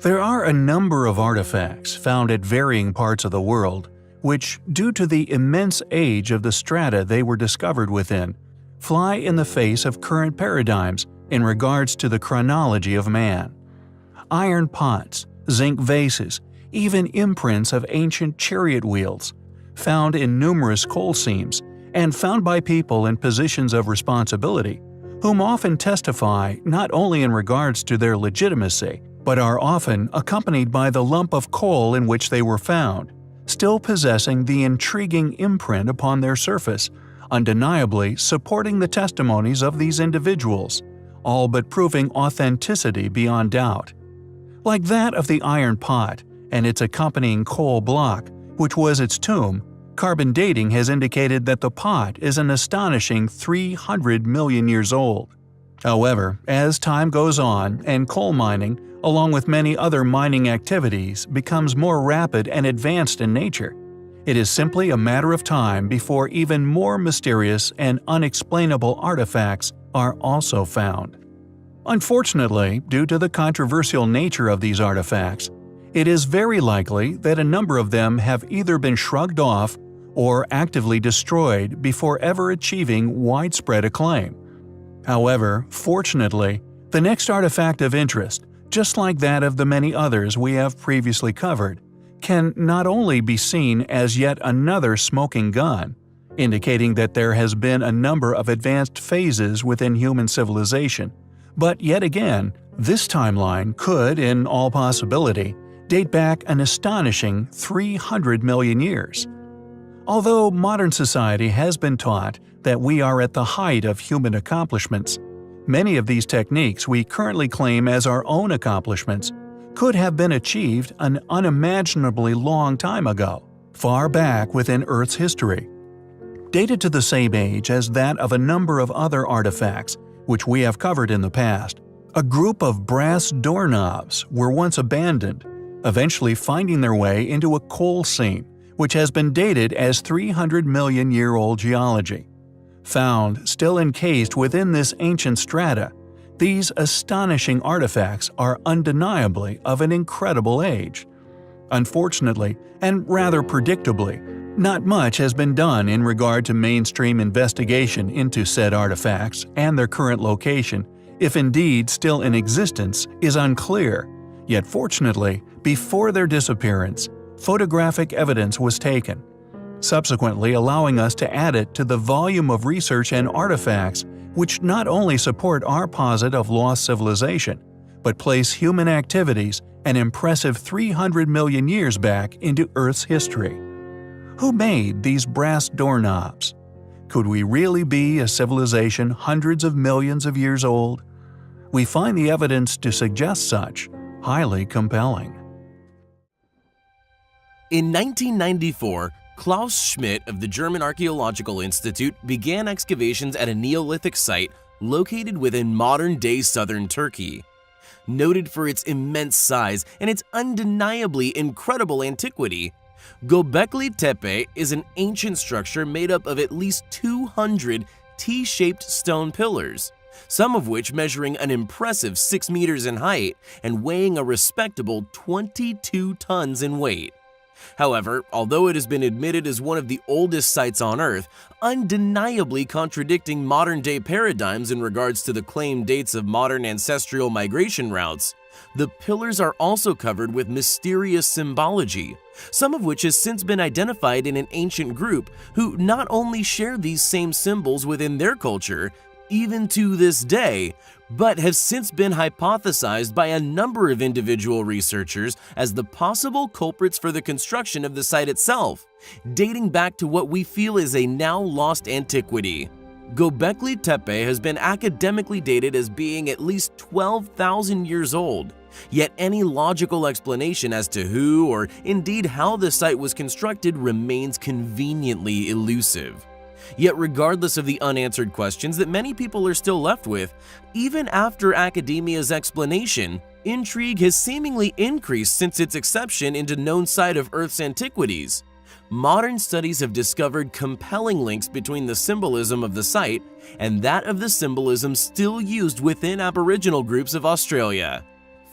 There are a number of artifacts found at varying parts of the world, which, due to the immense age of the strata they were discovered within, fly in the face of current paradigms in regards to the chronology of man. Iron pots, zinc vases, even imprints of ancient chariot wheels, found in numerous coal seams, and found by people in positions of responsibility, whom often testify not only in regards to their legitimacy, but are often accompanied by the lump of coal in which they were found, still possessing the intriguing imprint upon their surface, undeniably supporting the testimonies of these individuals, all but proving authenticity beyond doubt. Like that of the iron pot and its accompanying coal block, which was its tomb, carbon dating has indicated that the pot is an astonishing 300 million years old. However, as time goes on and coal mining, along with many other mining activities, becomes more rapid and advanced in nature, it is simply a matter of time before even more mysterious and unexplainable artifacts are also found. Unfortunately, due to the controversial nature of these artifacts, it is very likely that a number of them have either been shrugged off or actively destroyed before ever achieving widespread acclaim. However, fortunately, the next artifact of interest, just like that of the many others we have previously covered, can not only be seen as yet another smoking gun, indicating that there has been a number of advanced phases within human civilization, but yet again, this timeline could, in all possibility, date back an astonishing 300 million years. Although modern society has been taught that we are at the height of human accomplishments, many of these techniques we currently claim as our own accomplishments could have been achieved an unimaginably long time ago, far back within Earth's history. Dated to the same age as that of a number of other artifacts, which we have covered in the past, a group of brass doorknobs were once abandoned, eventually finding their way into a coal seam, which has been dated as 300 million year old geology. Found still encased within this ancient strata, these astonishing artifacts are undeniably of an incredible age. Unfortunately, and rather predictably, not much has been done in regard to mainstream investigation into said artifacts, and their current location, if indeed still in existence, is unclear. Yet fortunately, before their disappearance, photographic evidence was taken, subsequently allowing us to add it to the volume of research and artifacts which not only support our posit of lost civilization, but place human activities an impressive 300 million years back into Earth's history. Who made these brass doorknobs? Could we really be a civilization hundreds of millions of years old? We find the evidence to suggest such highly compelling. In 1994, Klaus Schmidt of the German Archaeological Institute began excavations at a Neolithic site located within modern-day southern Turkey. Noted for its immense size and its undeniably incredible antiquity, Göbekli Tepe is an ancient structure made up of at least 200 T-shaped stone pillars, some of which measuring an impressive 6 meters in height and weighing a respectable 22 tons in weight. However, although it has been admitted as one of the oldest sites on Earth, undeniably contradicting modern-day paradigms in regards to the claimed dates of modern ancestral migration routes, the pillars are also covered with mysterious symbology, some of which has since been identified in an ancient group who not only share these same symbols within their culture, even to this day, but have since been hypothesized by a number of individual researchers as the possible culprits for the construction of the site itself, dating back to what we feel is a now lost antiquity. Göbekli Tepe has been academically dated as being at least 12,000 years old, yet any logical explanation as to who or indeed how the site was constructed remains conveniently elusive. Yet regardless of the unanswered questions that many people are still left with, even after academia's explanation, intrigue has seemingly increased since its exception into known site of Earth's antiquities. Modern studies have discovered compelling links between the symbolism of the site and that of the symbolism still used within Aboriginal groups of Australia.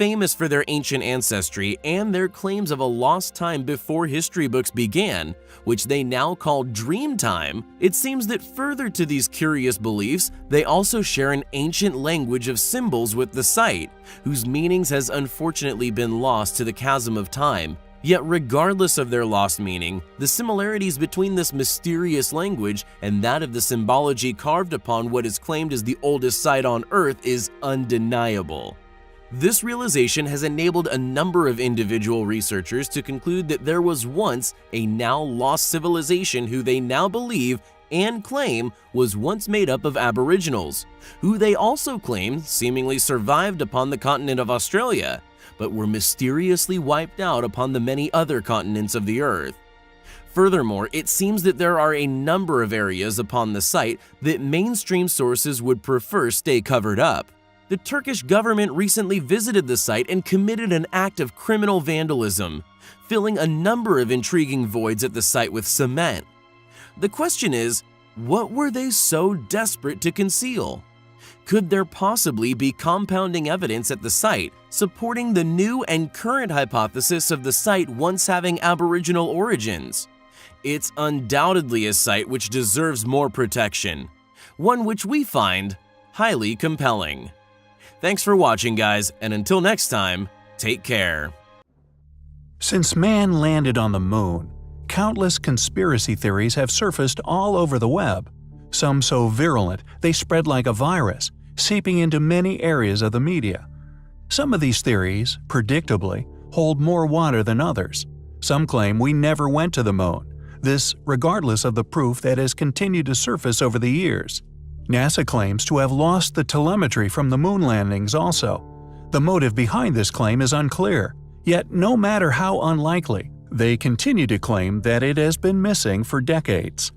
famous for their ancient ancestry and their claims of a lost time before history books began, which they now call dream time, it seems that further to these curious beliefs, they also share an ancient language of symbols with the site, whose meanings has unfortunately been lost to the chasm of time. Yet regardless of their lost meaning, the similarities between this mysterious language and that of the symbology carved upon what is claimed as the oldest site on Earth is undeniable. This realization has enabled a number of individual researchers to conclude that there was once a now lost civilization who they now believe and claim was once made up of Aboriginals, who they also claim seemingly survived upon the continent of Australia, but were mysteriously wiped out upon the many other continents of the Earth. Furthermore, it seems that there are a number of areas upon the site that mainstream sources would prefer stay covered up. The Turkish government recently visited the site and committed an act of criminal vandalism, filling a number of intriguing voids at the site with cement. The question is, what were they so desperate to conceal? Could there possibly be compounding evidence at the site supporting the new and current hypothesis of the site once having Aboriginal origins? It's undoubtedly a site which deserves more protection, one which we find highly compelling. Thanks for watching, guys, and until next time, take care. Since man landed on the moon, countless conspiracy theories have surfaced all over the web, some so virulent they spread like a virus, seeping into many areas of the media. Some of these theories, predictably, hold more water than others. Some claim we never went to the moon, this regardless of the proof that has continued to surface over the years. NASA claims to have lost the telemetry from the moon landings also. The motive behind this claim is unclear, yet no matter how unlikely, they continue to claim that it has been missing for decades.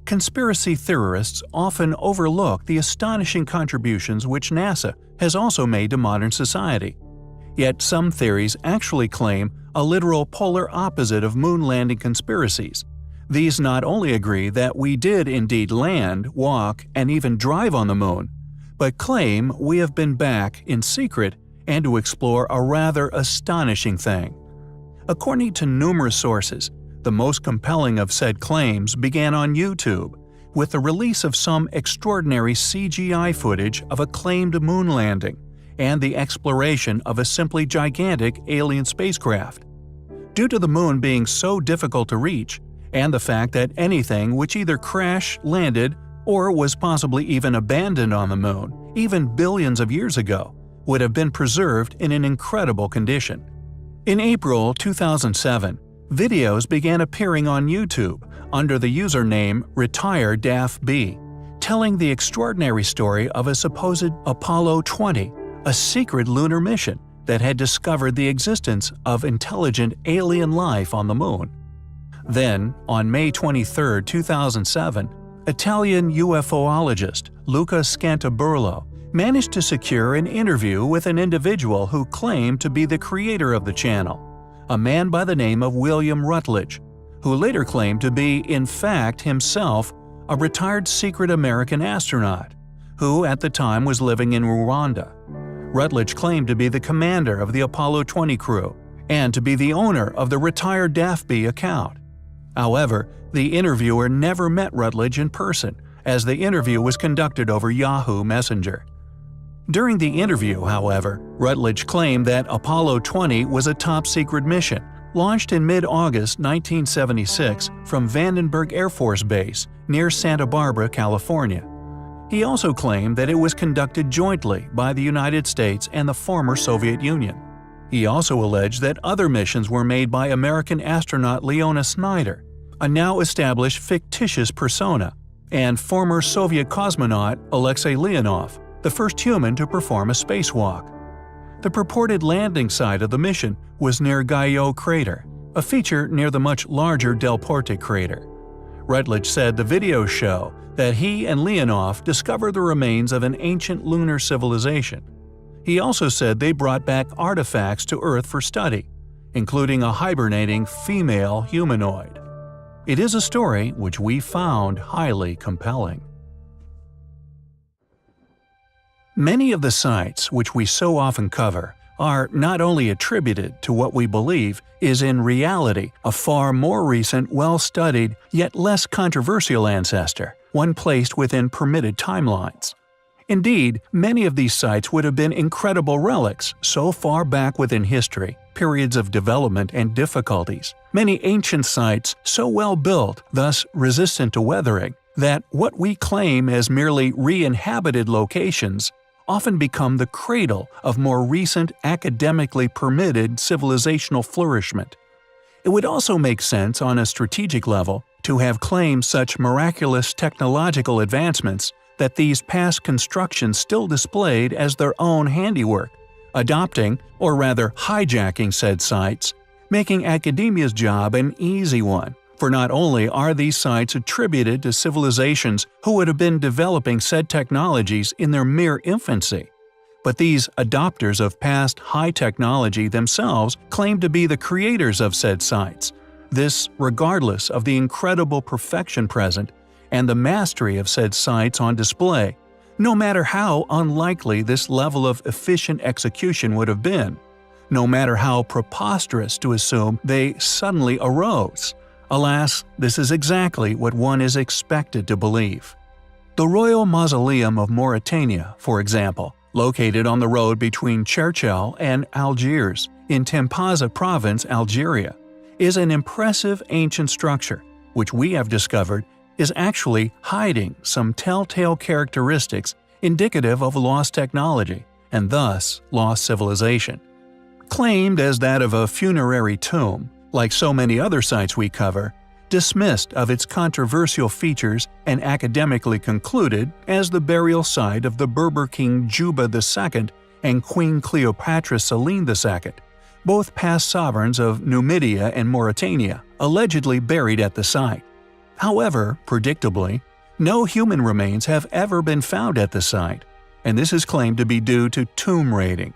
Conspiracy theorists often overlook the astonishing contributions which NASA has also made to modern society. Yet some theories actually claim a literal polar opposite of moon landing conspiracies. These not only agree that we did indeed land, walk, and even drive on the moon, but claim we have been back in secret and to explore a rather astonishing thing. According to numerous sources, the most compelling of said claims began on YouTube, with the release of some extraordinary CGI footage of a claimed moon landing and the exploration of a simply gigantic alien spacecraft. Due to the moon being so difficult to reach, and the fact that anything which either crashed, landed, or was possibly even abandoned on the moon, even billions of years ago, would have been preserved in an incredible condition. In April 2007, videos began appearing on YouTube under the username RetireDAFB, telling the extraordinary story of a supposed Apollo 20, a secret lunar mission that had discovered the existence of intelligent alien life on the moon. Then, on May 23, 2007, Italian UFOologist Luca Scantaburlo managed to secure an interview with an individual who claimed to be the creator of the channel, a man by the name of William Rutledge, who later claimed to be, in fact, himself a retired secret American astronaut, who at the time was living in Rwanda. Rutledge claimed to be the commander of the Apollo 20 crew and to be the owner of the RetireDAFB account. However, the interviewer never met Rutledge in person, as the interview was conducted over Yahoo Messenger. During the interview, however, Rutledge claimed that Apollo 20 was a top-secret mission, launched in mid-August 1976 from Vandenberg Air Force Base near Santa Barbara, California. He also claimed that it was conducted jointly by the United States and the former Soviet Union. He also alleged that other missions were made by American astronaut Leona Snyder, a now-established fictitious persona, and former Soviet cosmonaut Alexei Leonov, the first human to perform a spacewalk. The purported landing site of the mission was near Guyot Crater, a feature near the much larger Del Porte crater. Rutledge said the videos show that he and Leonov discovered the remains of an ancient lunar civilization. He also said they brought back artifacts to Earth for study, including a hibernating female humanoid. It is a story which we found highly compelling. Many of the sites which we so often cover are not only attributed to what we believe is in reality a far more recent, well-studied, yet less controversial ancestor, one placed within permitted timelines. Indeed, many of these sites would have been incredible relics so far back within history, periods of development and difficulties. Many ancient sites so well built, thus resistant to weathering, that what we claim as merely re-inhabited locations often become the cradle of more recent academically permitted civilizational flourishment. It would also make sense on a strategic level to have claimed such miraculous technological advancements that these past constructions still displayed as their own handiwork, adopting, or rather hijacking said sites, making academia's job an easy one, for not only are these sites attributed to civilizations who would have been developing said technologies in their mere infancy, but these adopters of past high technology themselves claim to be the creators of said sites, this regardless of the incredible perfection present and the mastery of said sites on display, no matter how unlikely this level of efficient execution would have been, no matter how preposterous to assume they suddenly arose. Alas, this is exactly what one is expected to believe. The Royal Mausoleum of Mauritania, for example, located on the road between Cherchell and Algiers in Tempaza Province, Algeria, is an impressive ancient structure, which we have discovered is actually hiding some telltale characteristics indicative of lost technology, and thus lost civilization. Claimed as that of a funerary tomb, like so many other sites we cover, dismissed of its controversial features and academically concluded as the burial site of the Berber king Juba II and Queen Cleopatra Selene II, both past sovereigns of Numidia and Mauritania, allegedly buried at the site. However, predictably, no human remains have ever been found at the site, and this is claimed to be due to tomb raiding.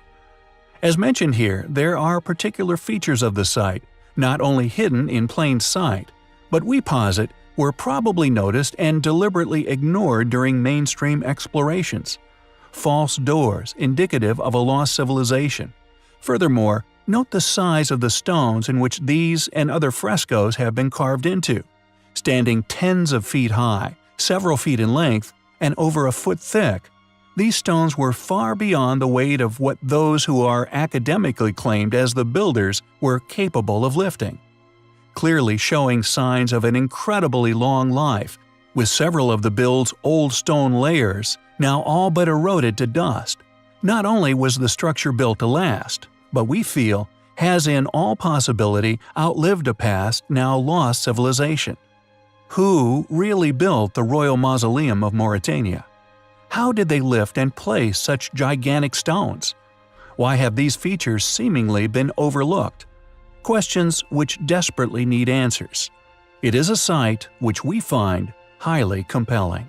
As mentioned here, there are particular features of the site, not only hidden in plain sight, but we posit were probably noticed and deliberately ignored during mainstream explorations. False doors indicative of a lost civilization. Furthermore, note the size of the stones in which these and other frescoes have been carved into. Standing tens of feet high, several feet in length, and over a foot thick, these stones were far beyond the weight of what those who are academically claimed as the builders were capable of lifting, clearly showing signs of an incredibly long life, with several of the build's old stone layers now all but eroded to dust. Not only was the structure built to last, but we feel has in all possibility outlived a past, now lost civilization. Who really built the Royal Mausoleum of Mauritania? How did they lift and place such gigantic stones? Why have these features seemingly been overlooked? Questions which desperately need answers. It is a site which we find highly compelling.